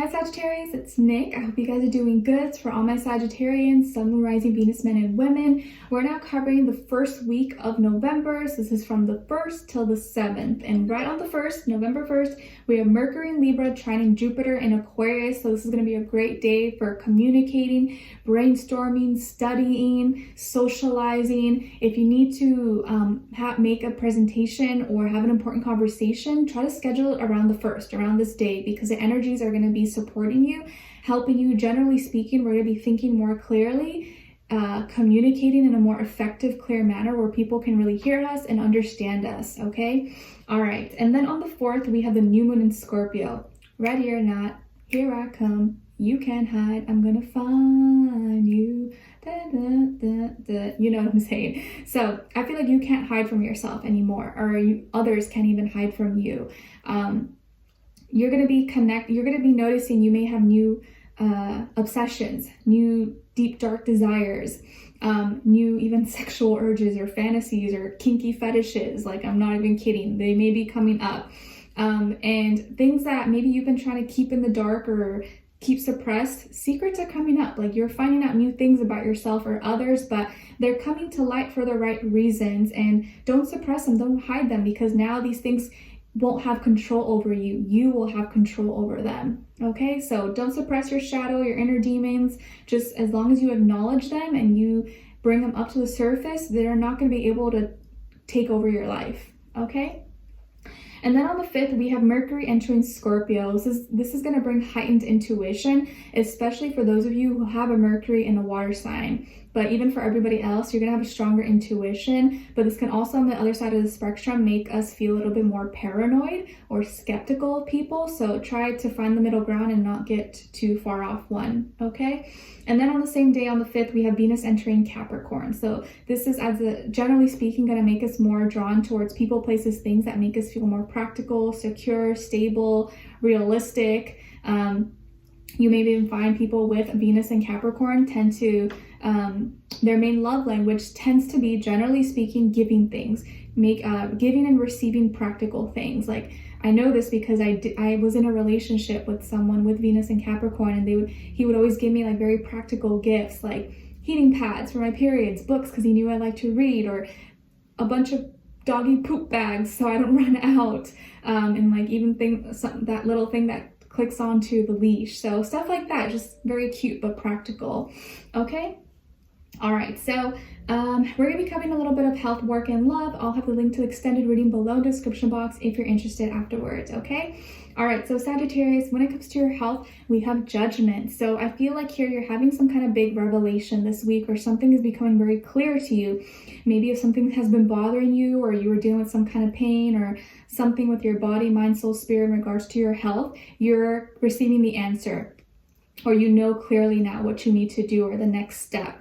Hi Sagittarius, it's Nick. I hope you guys are doing good. It's for all my Sagittarians, Sun, Moon, Rising, Venus, men, and women. We're now covering the first week of November. So this is from the 1st till the 7th. And right on the 1st, November 1st, we have Mercury in Libra trining Jupiter in Aquarius. So this is going to be a great day for communicating, brainstorming, studying, socializing. If you need to make a presentation or have an important conversation, try to schedule it around the 1st, around this day, because the energies are going to be supporting you, helping you. Generally speaking, we're going to be thinking more clearly, communicating in a more effective, clear manner where people can really hear us and understand us, okay? All right, and then on the 4th, we have the new moon in Scorpio. Ready or not, here I come. You can't hide, I'm gonna find you. Da, da, da, da. You know what I'm saying? So I feel like you can't hide from yourself anymore, or others can't even hide from you. You're gonna be noticing you may have new obsessions, new deep dark desires, new even sexual urges or fantasies or kinky fetishes. Like, I'm not even kidding, they may be coming up. And things that maybe you've been trying to keep in the dark or keep suppressed, secrets are coming up. Like, you're finding out new things about yourself or others, but they're coming to light for the right reasons. And don't suppress them, don't hide them, because now these things won't have control over you. You will have control over them. Okay, so don't suppress your shadow, your inner demons. Just as long as you acknowledge them and you bring them up to the surface, they're not going to be able to take over your life. Okay. And then on the 5th, we have Mercury entering Scorpio. This is going to bring heightened intuition, especially for those of you who have a Mercury in a water sign. But even for everybody else, you're going to have a stronger intuition. But this can also, on the other side of the spectrum, make us feel a little bit more paranoid or skeptical of people. So try to find the middle ground and not get too far off one, okay? And then on the same day, on the 5th, we have Venus entering Capricorn. So this is, generally speaking, going to make us more drawn towards people, places, things that make us feel more practical, secure, stable, realistic. You may even find people with Venus and Capricorn tend to, their main love language tends to be, generally speaking, giving things, giving and receiving practical things. Like, I know this because I was in a relationship with someone with Venus and Capricorn, and he would always give me like very practical gifts, like heating pads for my periods, books because he knew I like to read, or a bunch of doggy poop bags so I don't run out, and like even that little thing that clicks onto the leash. So stuff like that, just very cute but practical. Okay. All right, so we're going to be covering a little bit of health, work, and love. I'll have the link to extended reading below in the description box if you're interested afterwards, okay? All right, so Sagittarius, when it comes to your health, we have Judgment. So I feel like here you're having some kind of big revelation this week, or something is becoming very clear to you. Maybe if something has been bothering you, or you were dealing with some kind of pain or something with your body, mind, soul, spirit in regards to your health, you're receiving the answer, or you know clearly now what you need to do or the next step.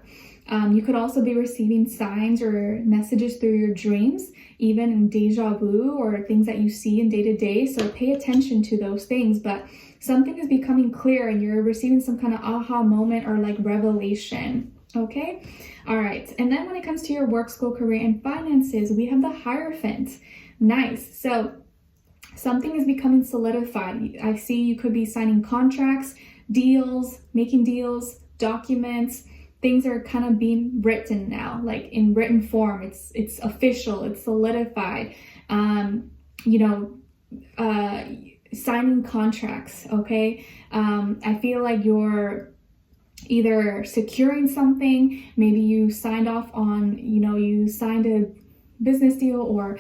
You could also be receiving signs or messages through your dreams, even in deja vu or things that you see in day-to-day. So pay attention to those things, but something is becoming clear and you're receiving some kind of aha moment or like revelation. Okay. All right. And then when it comes to your work, school, career, and finances, we have the Hierophant. Nice. So something is becoming solidified. I see you could be signing contracts, deals, making deals, documents. Things are kind of being written now, like in written form. It's official, it's solidified. Signing contracts, okay? I feel like you're either securing something, maybe you signed off on, you signed a business deal or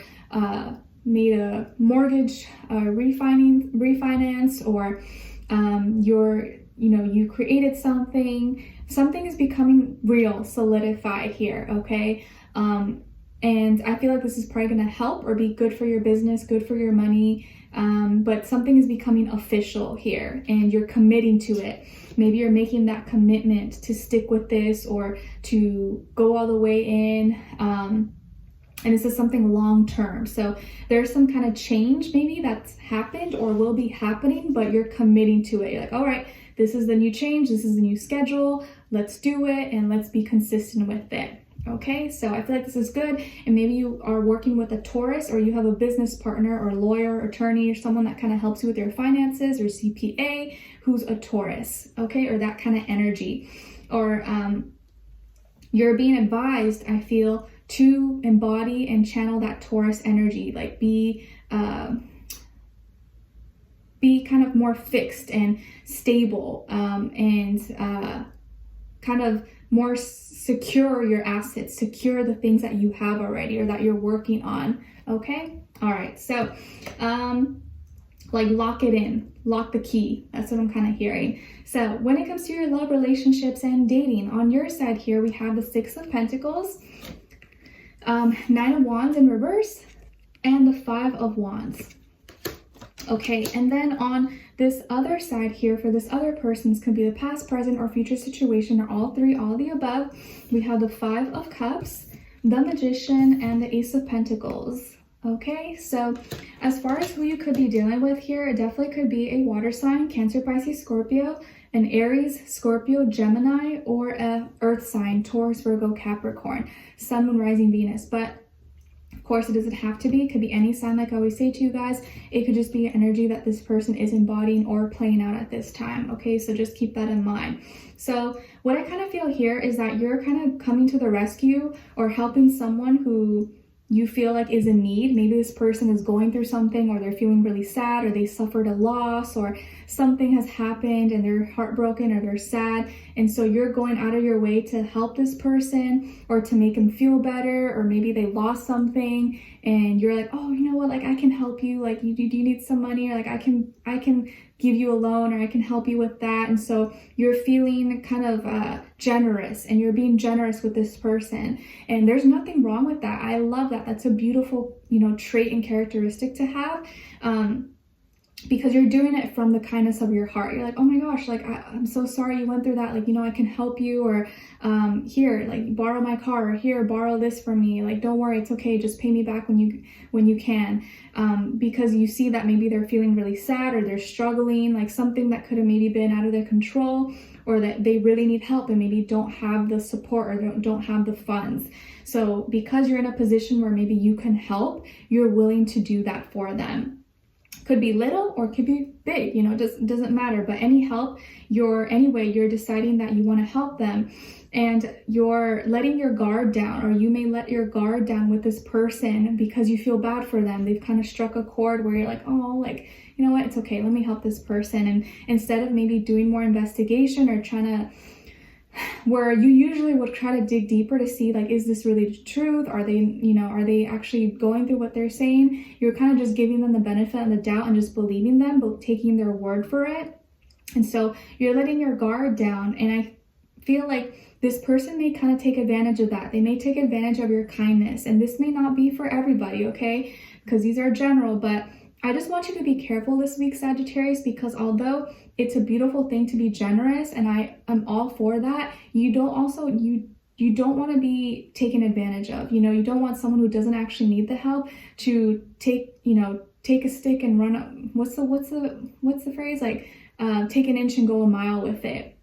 made a mortgage refinance, or you created something. Something is becoming real, solidified here, okay? And I feel like this is probably going to help or be good for your business, good for your money, but something is becoming official here and you're committing to it. Maybe you're making that commitment to stick with this or to go all the way in, and this is something long-term. So there's some kind of change maybe that's happened or will be happening, but you're committing to it. You're like, all right, this is the new change, this is the new schedule, let's do it, and let's be consistent with it, Okay, so I feel like this is good, and maybe you are working with a Taurus, or you have a business partner or lawyer, attorney, or someone that kind of helps you with your finances, or CPA who's a Taurus, okay, or that kind of energy. Or you're being advised, I feel, to embody and channel that Taurus energy, like be kind of more fixed and stable, and kind of more secure your assets, secure the things that you have already or that you're working on. Okay, all right, so like lock it in, lock the key. That's what I'm kind of hearing. So when it comes to your love, relationships, and dating, on your side here we have the Six of Pentacles, Nine of Wands in reverse, and the Five of Wands. Okay, and then on this other side here, for this other person, this could be the past, present, or future situation, or all three, all of the above. We have the Five of Cups, the Magician, and the Ace of Pentacles. Okay, so as far as who you could be dealing with here, it definitely could be a water sign, Cancer, Pisces, Scorpio, an Aries, Scorpio, Gemini, or a earth sign, Taurus, Virgo, Capricorn, Sun, Moon, Rising, Venus. But of course, it doesn't have to be. It could be any sign, like I always say to you guys. It could just be an energy that this person is embodying or playing out at this time. Okay, so just keep that in mind. So what I kind of feel here is that you're kind of coming to the rescue or helping someone who you feel like is in need. Maybe this person is going through something, or they're feeling really sad, or they suffered a loss, or something has happened and they're heartbroken or they're sad. And so you're going out of your way to help this person or to make them feel better, or maybe they lost something and you're like, oh, you know what, like I can help you. Like, do you need some money? Or like I can give you a loan, or I can help you with that. And so you're feeling kind of generous, and you're being generous with this person. And there's nothing wrong with that. I love that. That's a beautiful, trait and characteristic to have. Because you're doing it from the kindness of your heart. You're like, oh my gosh, like I'm so sorry you went through that. Like, I can help you, or here, like borrow my car, or here, borrow this from me. Like, don't worry, it's okay. Just pay me back when you can. Because you see that maybe they're feeling really sad, or they're struggling, like something that could have maybe been out of their control, or that they really need help and maybe don't have the support, or don't have the funds. So because you're in a position where maybe you can help, you're willing to do that for them. Could be little or could be big, it doesn't matter. But any help, you're deciding that you want to help them, and you're letting your guard down, or you may let your guard down with this person because you feel bad for them. They've kind of struck a chord where you're like, oh, like, you know what, it's okay, let me help this person. And instead of maybe doing more investigation or trying to, where you usually would try to dig deeper to see, like, is this really the truth? Are they actually going through what they're saying? You're kind of just giving them the benefit of the doubt and just believing them, but taking their word for it. And so you're letting your guard down. And I feel like this person may kind of take advantage of that. They may take advantage of your kindness. And this may not be for everybody, okay? Because these are general, but I just want you to be careful this week, Sagittarius, because although it's a beautiful thing to be generous, and I'm all for that, you don't want to be taken advantage of. You don't want someone who doesn't actually need the help to take a stick and run up. What's the phrase? Like, take an inch and go a mile with it,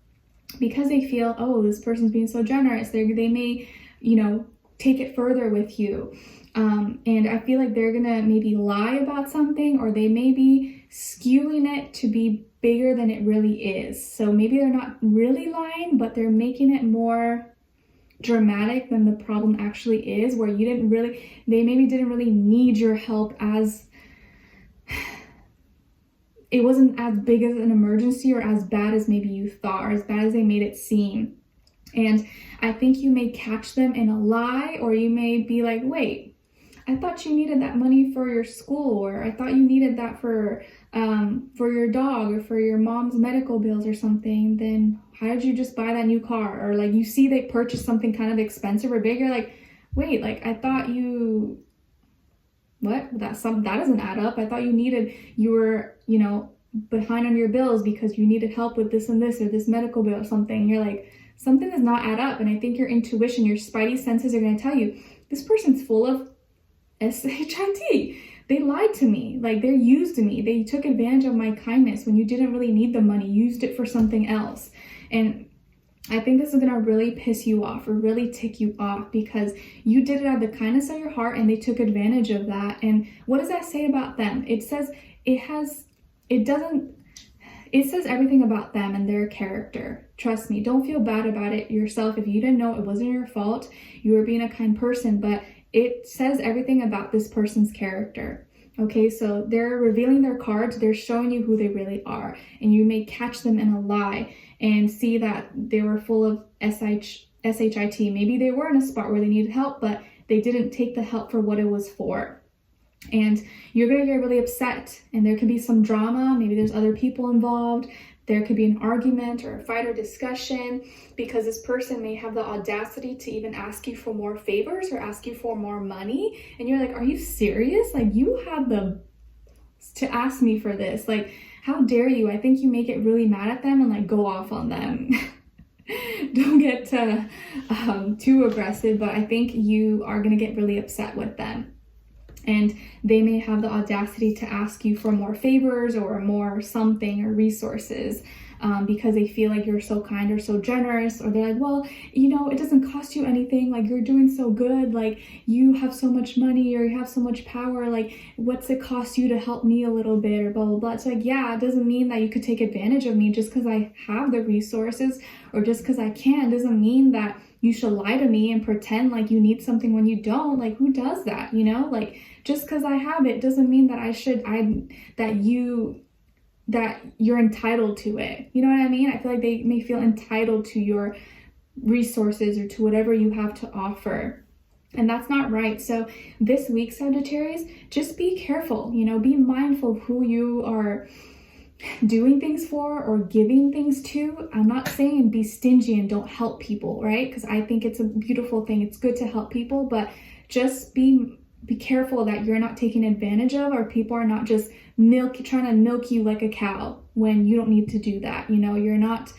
because they feel, oh, this person's being so generous. They may, take it further with you. And I feel like they're gonna maybe lie about something, or they may be skewing it to be bigger than it really is. So maybe they're not really lying, but they're making it more dramatic than the problem actually is, where they maybe didn't really need your help, as it wasn't as big as an emergency, or as bad as maybe you thought, or as bad as they made it seem. And I think you may catch them in a lie, or you may be like, wait, I thought you needed that money for your school, or I thought you needed that for your dog, or for your mom's medical bills or something. Then how did you just buy that new car? Or like, you see they purchased something kind of expensive or big. You're like, wait, like I thought that doesn't add up. I thought you were behind on your bills because you needed help with this and this, or this medical bill or something. You're like, something does not add up. And I think your intuition, your spidey senses are going to tell you, this person's full of SHIT. They lied to me. Like, they used me. They took advantage of my kindness when you didn't really need the money. You used it for something else. And I think this is going to really piss you off or really tick you off because you did it out of the kindness of your heart and they took advantage of that. And what does that say about them? It says it says everything about them and their character. Trust me, don't feel bad about it yourself. If you didn't know, it wasn't your fault. You were being a kind person, but it says everything about this person's character. Okay, so they're revealing their cards. They're showing you who they really are. And you may catch them in a lie and see that they were full of shit. Maybe they were in a spot where they needed help, but they didn't take the help for what it was for. And you're going to get really upset, and there could be some drama. Maybe there's other people involved. There could be an argument or a fight or discussion because this person may have the audacity to even ask you for more favors or ask you for more money. And you're like, are you serious? Like, you have to ask me for this. Like, how dare you? I think you may get really mad at them and like go off on them. Don't get too aggressive, but I think you are going to get really upset with them. And they may have the audacity to ask you for more favors or more something or resources because they feel like you're so kind or so generous, or they're like, well, you know, it doesn't cost you anything. Like, you're doing so good. Like, you have so much money or you have so much power. Like, what's it cost you to help me a little bit or blah, blah, blah. It's like, yeah, it doesn't mean that you could take advantage of me just because I have the resources or just because I can. Doesn't mean that you should lie to me and pretend like you need something when you don't. Like, who does that? You know, like, just because I have it doesn't mean that that you're entitled to it. You know what I mean? I feel like they may feel entitled to your resources or to whatever you have to offer. And that's not right. So this week, Sagittarius, just be careful, you know, be mindful of who you are doing things for or giving things to. I'm not saying be stingy and don't help people, right? Because I think it's a beautiful thing. It's good to help people, but just be careful that you're not taken advantage of, or people are not just trying to milk you like a cow when you don't need to do that. You know, you're not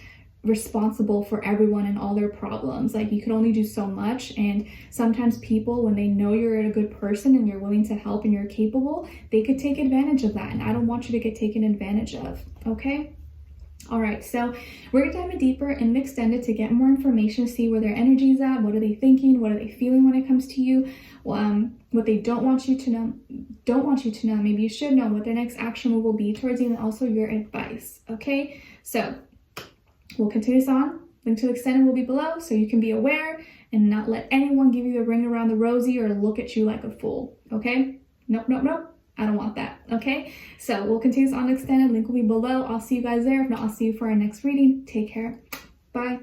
responsible for everyone and all their problems. Like, you can only do so much, and sometimes people, when they know you're a good person and you're willing to help and you're capable, they could take advantage of that, and I don't want you to get taken advantage of. Okay? All right, so we're gonna dive in deeper in the extended to get more information, see where their energy's at, what are they thinking, what are they feeling when it comes to you, what they don't want you to know, maybe you should know, what their next action move will be towards you, and also your advice. Okay, so we'll continue this on. Link to the extended will be below so you can be aware and not let anyone give you the ring around the rosy or look at you like a fool. Okay, nope. I don't want that. Okay, so we'll continue this on extended. Link will be below. I'll see you guys there. If not, I'll see you for our next reading. Take care. Bye.